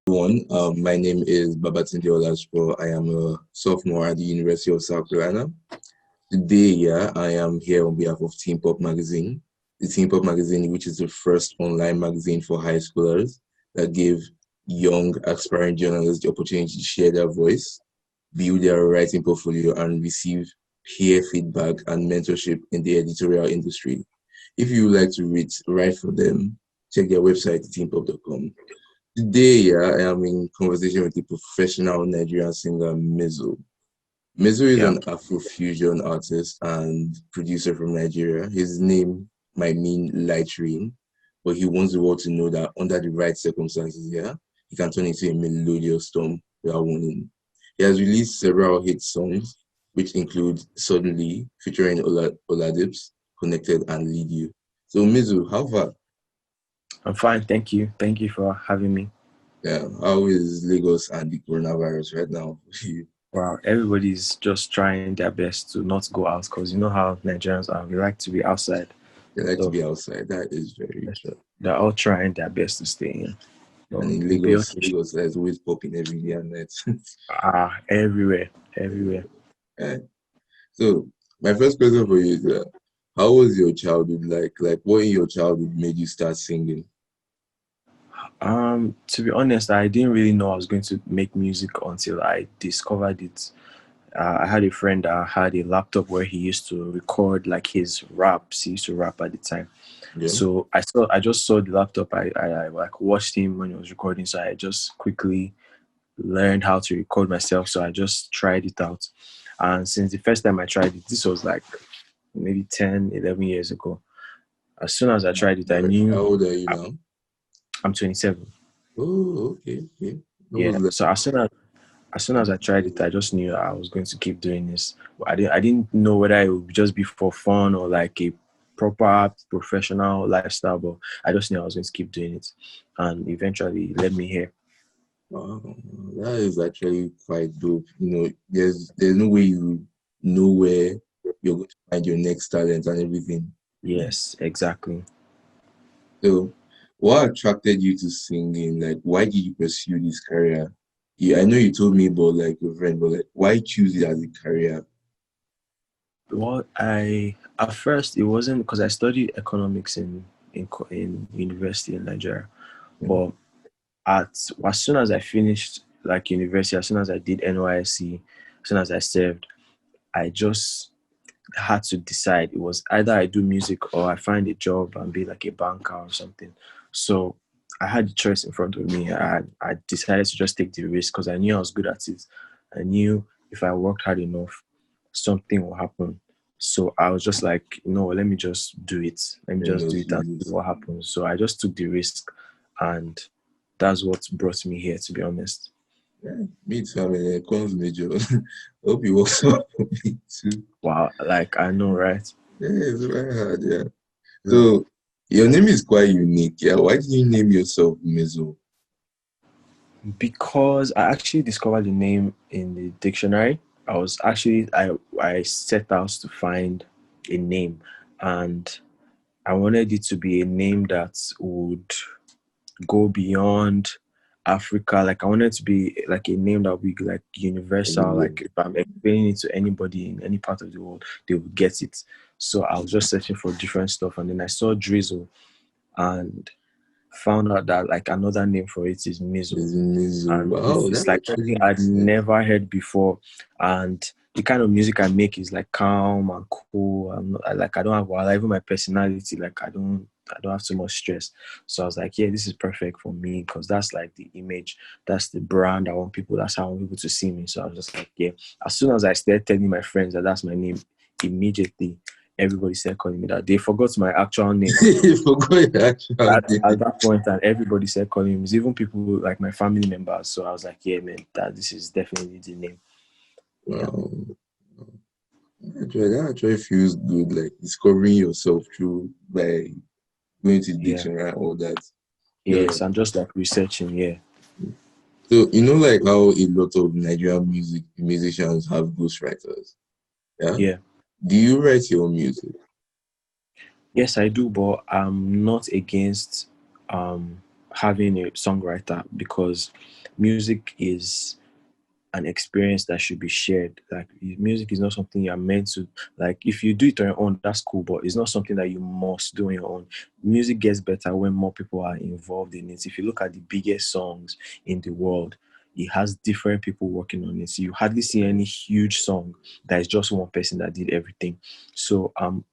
My name is Babatunde Olasupo. I am a sophomore at the University of South Carolina. Today, I am here on behalf of Teen Pop Magazine. The Teen Pop Magazine, which is the first online magazine for high schoolers that give young aspiring journalists the opportunity to share their voice, build their writing portfolio, and receive peer feedback and mentorship in the editorial industry. If you would like to write for them, check their website, teenpop.com. Today, I am in conversation with a professional Nigerian singer, Mizzle. Mizzle is Yeah. an Afro-fusion artist and producer from Nigeria. His name might mean light rain, but he wants the world to know that under the right circumstances, he can turn into a melodious storm without warning. He has released several hit songs, which include Suddenly, featuring Oladips, Connected, and Lead You. So, Mizzle, how far? I'm fine, thank you. Thank you for having me. Yeah, how is Lagos and the coronavirus right now? Wow, everybody's just trying their best to not go out because you know how Nigerians are. We like to be outside. They like to So be outside. That is very yes, true. they're all trying their best to stay in. And So in we'll be Lagos, okay. Lagos there's always popping every day and night. Everywhere, everywhere. Eh, So my first question for you is, how was your childhood like? Like, what in your childhood made you start singing? To be honest, I didn't really know I was going to make music until I discovered it. I had a friend that had a laptop where he used to record like his raps. He used to rap at the time. Yeah, So I just saw the laptop. I like watched him when he was recording. So I just quickly learned how to record myself. So I just tried it out. And since the first time I tried it, this was like maybe 10, 11 years ago. As soon as I tried it, I how knew old are you now? I'm 27. Oh, okay, okay. I Yeah. was like, So as soon as I tried it, I just knew I was going to keep doing this. But I didn't know whether it would just be for fun or like a proper professional lifestyle. But I just knew I was going to keep doing it, and eventually it led me here. wow, that is actually quite dope. There's no way you know where you're going to find your next talent and everything. Yes, exactly. So, what attracted you to singing? Like, why did you pursue this career? Yeah, I know you told me about like your friend, but like, why choose it as a career? Well, I at first it wasn't because I studied economics in university in Nigeria, Yeah. but at as soon as I finished like university, as soon as I did NYSC, as soon as I served, I just had to decide. It was either I do music or I find a job and be like a banker or something. So I had the choice in front of me. I decided to just take the risk because I knew I was good at it. I knew if I worked hard enough, something will happen. So I was just like, no, let me just do it. Let me Let me just do just it and use see this. what happens. So I just took the risk, and that's what brought me here, to be honest. Yeah, me too. I mean, it comes major. Hope you also for me too. Wow, like I know, right? Yeah, it's very hard. Yeah. Yeah. So, your name is quite unique. Yeah. Why did you name yourself Mizzle? Because I actually discovered the name in the dictionary. I set out to find a name, and I wanted it to be a name that would go beyond Africa. Like I wanted it to be like a name that would be like universal. Everywhere. Like if I'm explaining it to anybody in any part of the world, they will get it. So I was just searching for different stuff, and then I saw Drizzle and found out that like another name for it is Mizzle, It's Mizzle. and Wow, it's that like actually something I'd makes sense. never heard before. And the kind of music I make is like calm and cool. I don't have well, even my personality, like I don't have too much stress. So I was like, yeah, this is perfect for me because that's like the image, that's the brand I want people. That's how I want people to see me. So I was just like, yeah. As soon as I started telling my friends that that's my name, immediately everybody started calling me that. They forgot my actual name You forgot your actual at name. that point, and everybody said calling him. It's even people like my family members. So I was like, yeah, man, that this is definitely the name. Yeah, Wow. That actually feels good, like discovering yourself through by going to the yeah, dictionary and all that. yes. So, I'm just like researching. Yeah, so like how a lot of Nigerian musicians have ghostwriters. Yeah. yeah. Do you write your own music? Yes, I do, but I'm not against um having a songwriter, because music is an experience that should be shared. Like music is not something you're meant to, like if you do it on your own, that's cool, but it's not something that you must do on your own. Music gets better when more people are involved in it. If you look at the biggest songs in the world, it has different people working on it. So you hardly see any huge song that is just one person that did everything. So I'm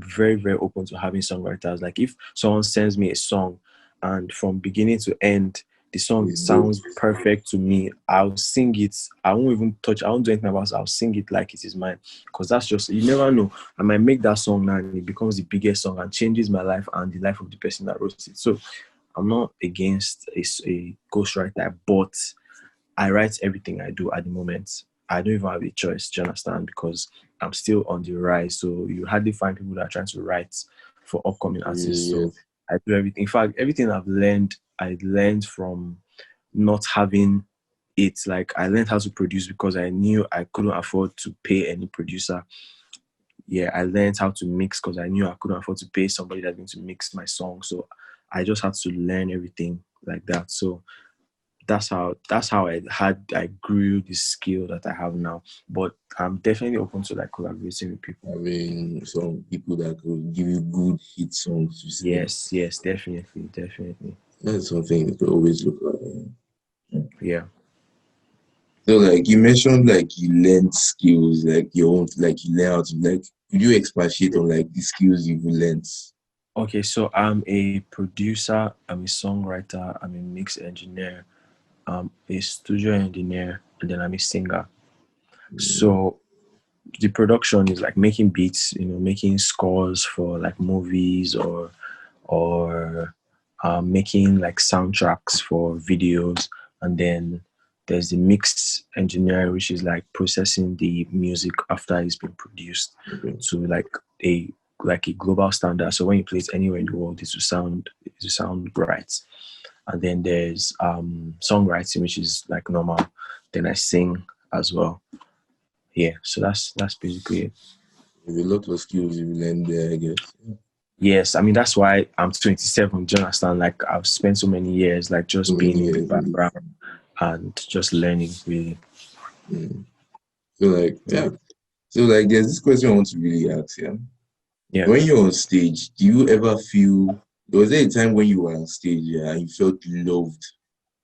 very, very open to having songwriters. Like if someone sends me a song and from beginning to end the song It's dope. sounds perfect to me, I'll sing it. I won't even touch, I won't do anything about it. I'll sing it like it is mine. Because that's just, you never know. I might make that song now and it becomes the biggest song and changes my life and the life of the person that wrote it. So I'm not against a ghostwriter, but I write everything I do at the moment. I don't even have a choice, do you understand? Because I'm still on the rise. So you hardly find people that are trying to write for upcoming artists. Really, So I do everything. In fact, everything I've learned, I learned from not having it. Like I learned how to produce because I knew I couldn't afford to pay any producer. Yeah, I learned how to mix because I knew I couldn't afford to pay somebody that's going to mix my song. So I just had to learn everything like that. So that's how I grew the skill that I have now. But I'm definitely open to like collaborating with people. having some people that could give you good hit songs to sing. Yes, definitely. That's something you could always look at. Yeah. So like you mentioned like you learned skills, like your own, like you learn how to like could you expatiate on like the skills you've learned? Okay, so I'm a producer, I'm a songwriter, I'm a mix engineer, I'm a studio engineer, and then I'm a singer. So the production is like making beats, making scores for like movies or making like soundtracks for videos, and then there's the mix engineer, which is like processing the music after it's been produced Okay. to a like a global standard. So when you play it anywhere in the world, it will sound right. And then there's songwriting, which is like normal. Then I sing as well. Yeah, so that's basically it. There's a lot of skills you learned there, I guess. Yes, I mean that's why I'm 27. Do you understand? Like I've spent so many years like So just many being in the years in background and just learning really. it. So like yeah. So like there's this question I want to really ask, yeah. Yeah. When you're on stage, do you ever feel was there a time when you were on stage, yeah, and you felt loved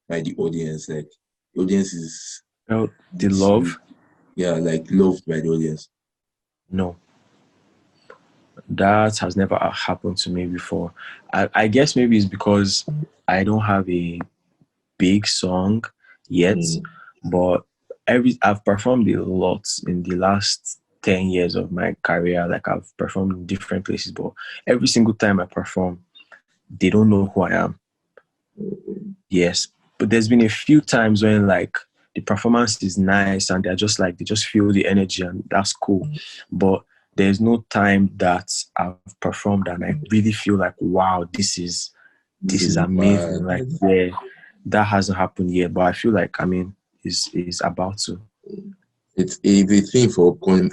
by the audience? Like the audience is Well, the with you. love, Yeah, like loved by the audience. no, that has never happened to me before. I guess maybe it's because I don't have a big song yet, Mm, but I've performed a lot in the last 10 years of my career. Like I've performed in different places, but every single time I perform, they don't know who I am. Yes, but there's been a few times when like the performance is nice and they're just like they just feel the energy and that's cool. But there's no time that I've performed and I really feel like wow, this this is is amazing. Like mad. yeah, that hasn't happened yet. But I feel like is about to. It's a thing for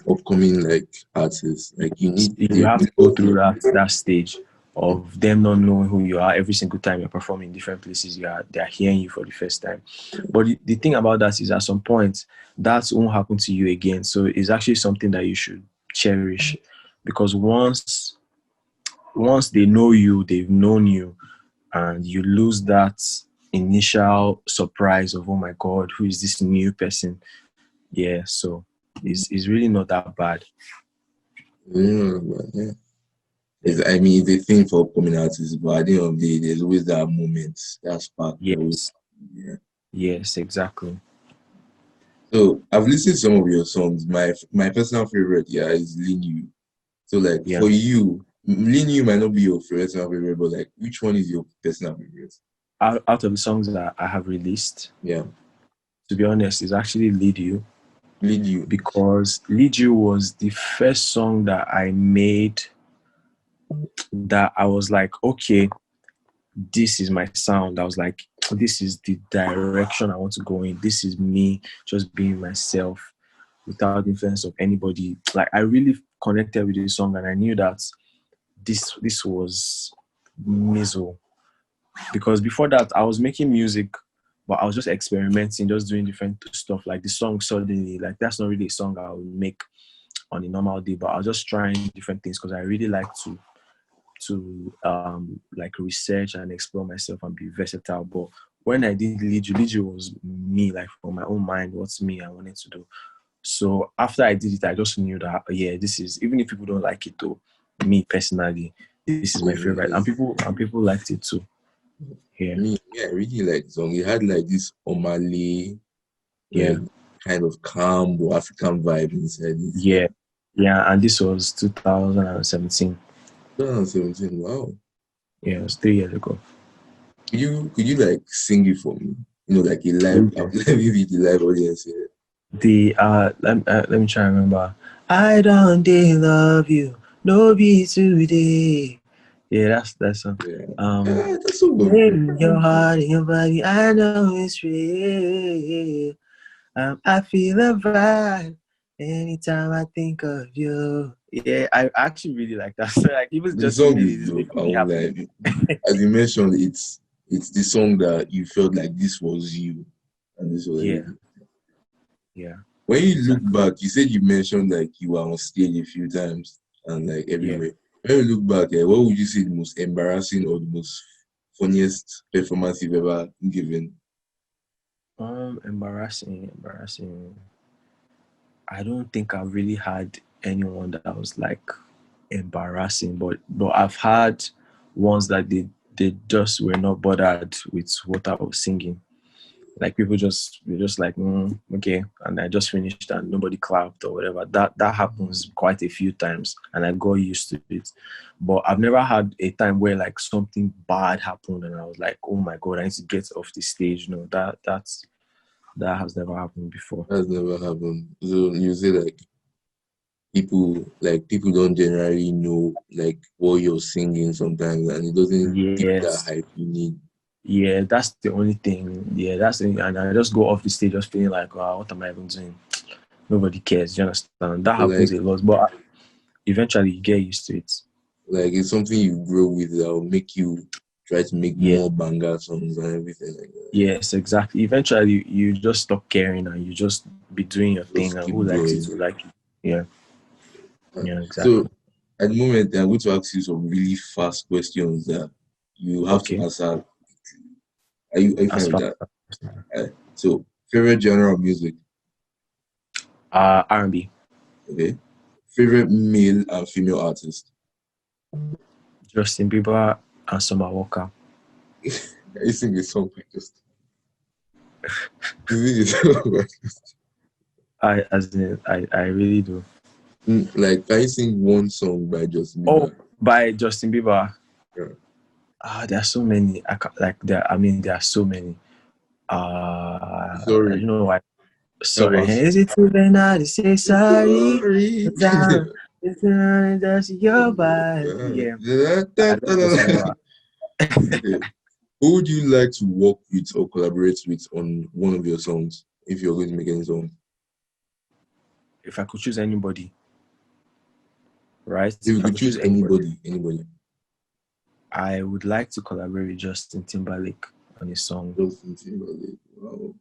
upcoming like artists. Like you need You the have to go through because that stage of them not knowing who you are every single time you're performing in different places. They're hearing you for the first time. But the thing about that is at some point that won't happen to you again. So it's actually something that you should cherish because once they know you, they've known you, and you lose that initial surprise of oh my god, who is this new person? Yeah, so it's really not that bad. yeah. I mean, it's a thing for upcoming artists, but at the end of the day, there's always that moment, that spark. That always, Yes, yeah. yes, exactly. So I've listened to some of your songs. My personal favorite, yeah, is Lean You. So like Yeah. for you, Lean You might not be your personal favorite, but like which one is your personal favorite? Out of the songs that I have released, Yeah, to be honest, is actually Lead You, Lean You. because Lead You was the first song that I made that I was like, okay, this is my sound. I was like, this is the direction I want to go in. This is me just being myself without the influence of anybody. Like I really connected with this song and I knew that this was Mizzle. because before that I was making music, but I was just experimenting, just doing different stuff. Like the song suddenly, like that's not really a song I would make on a normal day, but I was just trying different things because I really like to like research and explore myself and be versatile. But when I did Liju was me, like from my own mind, what's me I wanted to do. So after I did it, I just knew that yeah, this is, even if people don't like it though, me personally, this is my favorite, and Yes. people liked it too. Yeah, I really like the song. It had like this Omale, yeah, like kind of calm but African vibe inside it. yeah, yeah. And this was 2017. 2017. Wow. Yeah, it was 3 years ago. Could you like sing it for me? Like a live, Yeah. maybe the live audience here. Let me try and remember. I don't dare love you, no be today. Yeah, that's one. Yeah. Um, That's so good. in your heart and your body, I know it's real. I feel a vibe anytime I think of you. Yeah, I actually really like that. So like even The just song singing is it is dope. making I me won't happy. lie. As you mentioned, it's the song that you felt like this was you, and this was Yeah, everything. yeah, When you look exactly. back, you said you mentioned like you were on stage a few times and like Yeah. everywhere. When you look back, what would you say the most embarrassing or the most funniest performance you've ever given? Embarrassing. I don't think I've really had anyone that was like embarrassing, but I've had ones that they just were not bothered with what I was singing. Like people just were just like okay, and I just finished and nobody clapped or whatever. That happens quite a few times, and I got used to it. But I've never had a time where like something bad happened and I was like, oh my god, I need to get off the stage. No, that has never happened before. That's never happened. So you say people don't generally know like what you're singing sometimes, and it doesn't give you that Yes. hype you need. Yeah, that's the only thing. Yeah, that's the, and I just go off the stage just feeling like, wow, what am I even doing? Nobody cares. You understand? That So happens a lot, but eventually you get used to it. it's something you grow with that will make you try to make Yeah. more banger songs and everything like that. Yes, exactly. Eventually you just stop caring and you just be doing your thing, Just and keep who likes it going. will like it. Yeah. Uh, Yeah, So exactly. at the moment, I'm going to ask you some really fast questions that you have to Okay. answer. Are you As fine with far that? So favorite genre of music, R&B. okay? Favorite male and female artist. Justin Bieber and Summer Walker. I sing a song by just. You sing a song by just. I really do. Like, can you sing one song by Justin Oh, Bieber? by Justin Bieber. Yeah. There are so many. There are so many. I Sorry, don't know why. that Sorry, was. is it too late now to say sorry? Sorry. 'Cause it's just your body. Yeah, I love Justin Bieber. Okay. Who would you like to work with or collaborate with on one of your songs if you're going to make any song? If I could choose anybody, right? If you If I could could choose choose anybody, anybody, I would like to collaborate with Justin Timberlake on his song. Justin Timberlake. Wow.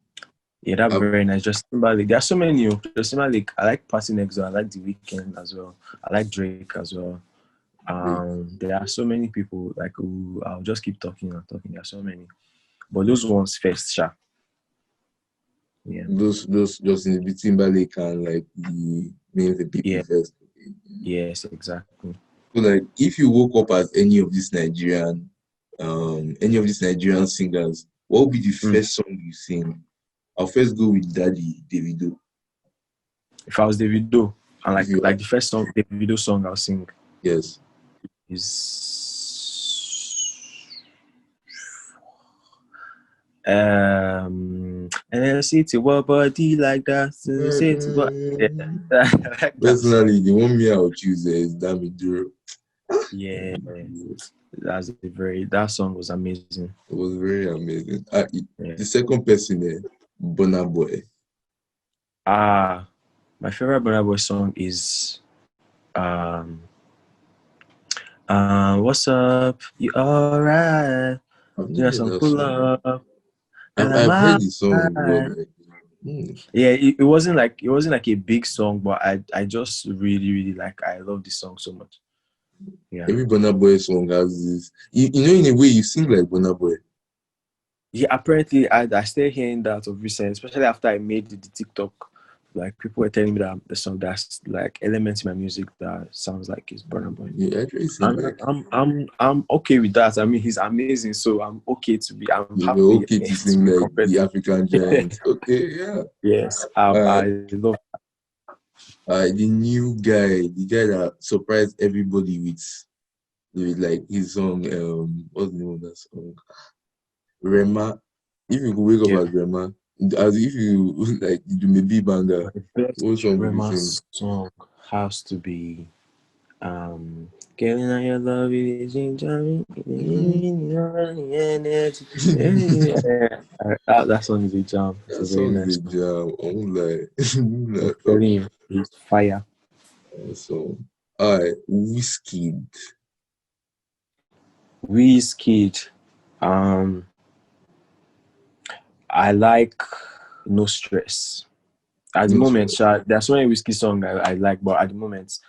Yeah, that's I've, very nice. Justin Timberlake. There are so many. Justin Timberlake. I like Party Next Door. I like The Weeknd as well. I like Drake as well. There are so many people like who I'll just keep talking and talking. There are so many, but those ones first, sha. Yeah, those Justin Timberlake and like the people yeah, first. yes, exactly. So like if you woke up as any of these Nigerian singers, what would be the Mm. first song you sing? I'll first go with Daddy Davido. If I was Davido, and If you like the first song, Davido song I'll sing yes. is and then see to what body like that, say to what, yeah, I like that song. Personally, the one me I would choose is Damiduro. Yeah, that song was amazing. It was very amazing. Yeah. The second person there, Burna Boy. Ah, my favorite Burna Boy song is um what's up? You alright? I've never Yeah, heard some that pull song. up. And I've heard I'm the song, but like, yeah, it wasn't like a big song, but I just really really like I love this song so much. Yeah. every Burna Boy song has this. You know, in a way, you sing like Burna Boy. Yeah, apparently I started hearing that of recent, especially after I made the TikTok. Like people were telling me that the song that's like elements in my music that sounds like it's Burna Boy. You actually sing And like I'm okay with that. I mean, he's amazing, so I'm okay to be. I'm you're happy okay to to sing be like compared the to. African giant. Okay, yeah. Yes, Uh, I love. the new guy, the guy that surprised everybody with like his song. What's the name of that song? Rema. If you could wake up Yeah, as Rema, as if you like you may be banger. but the best What song would you Rema sing? song has to be Getting on your love is in Johnny. That song is a jam. It's That a very song is a nice song. jam. I won't lie. I'm That telling you, it's fire. song. Alright, Whiskey. Wizkid. Um, I like No Stress. At the No moment, stress. there are so many Whiskey songs I like, but at the moment,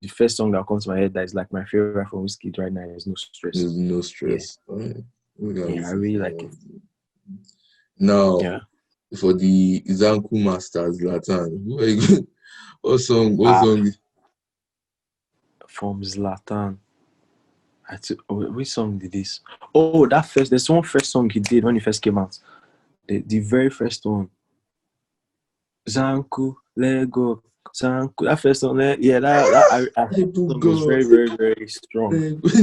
the first song that comes to my head that is like my favorite from Whiskey right now is No Stress. There's no Yeah, stress. Alright. We can yeah, I listen to really that like it. one. Now, Yeah. for the Zanku Masters, Latan. Who are you going? What song? What Ah, song? from Zlatan. Which song did this? Oh, there's one first song he did when he first came out. The very first one. Zanku, Lego, Zanku. That first song, yeah, that People song was God. very, very, very strong.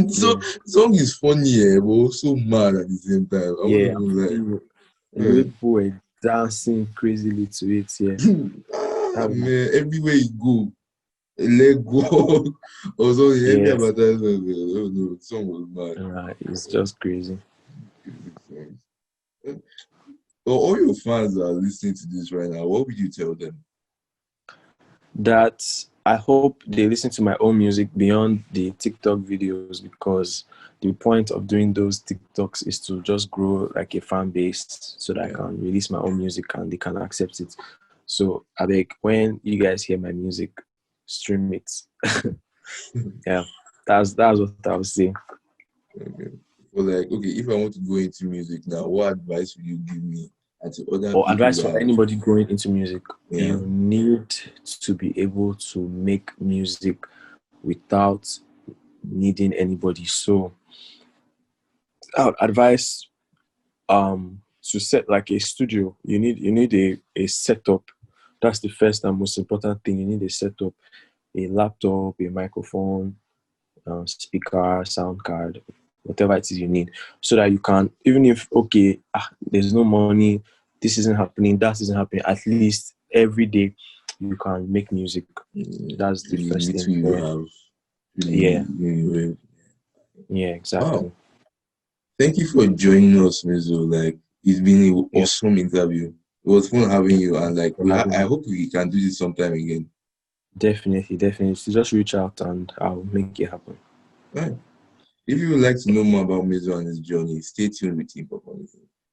So Yeah, song is funny, but also mad at the same time. I won't yeah, I'm even lie. telling you. And the way Man. people were dancing crazily to it, yeah. That was, Man, everywhere you go, let go. Also, every yeah, advertisement, oh no, the song was mad. it's just crazy. Well, all your fans are listening to this right now. What would you tell them? That I hope they listen to my own music beyond the TikTok videos, because the point of doing those TikToks is to just grow like a fan base so that I Yeah. can release my own music and they can accept it. So I beg, when you guys hear my music, stream it. Yeah, that's what I would say. Okay. Well, like, okay, if I want to go into music now, what advice would you give me and to other Or people advice for that, anybody going into music: yeah, you need to be able to make music without needing anybody. So I would advise to set like a studio. You need a setup. That's the first and most important thing. You need a setup, a laptop, a microphone, speaker, sound card, whatever it is you need, so that you can, even if okay, there's no money, this isn't happening, that isn't happening, at least every day you can make music. That's the with the first little thing. you Then have, yeah, really, yeah, wow. exactly. Thank you for joining us, Mizzle. Like, it's been an Yeah, awesome interview. It was fun having you, and like, for having I me. hope we can do this sometime again. Definitely. So just reach out and I'll make it happen. Right. If you would like to know more about Mizzle and his journey, stay tuned with Team Pop.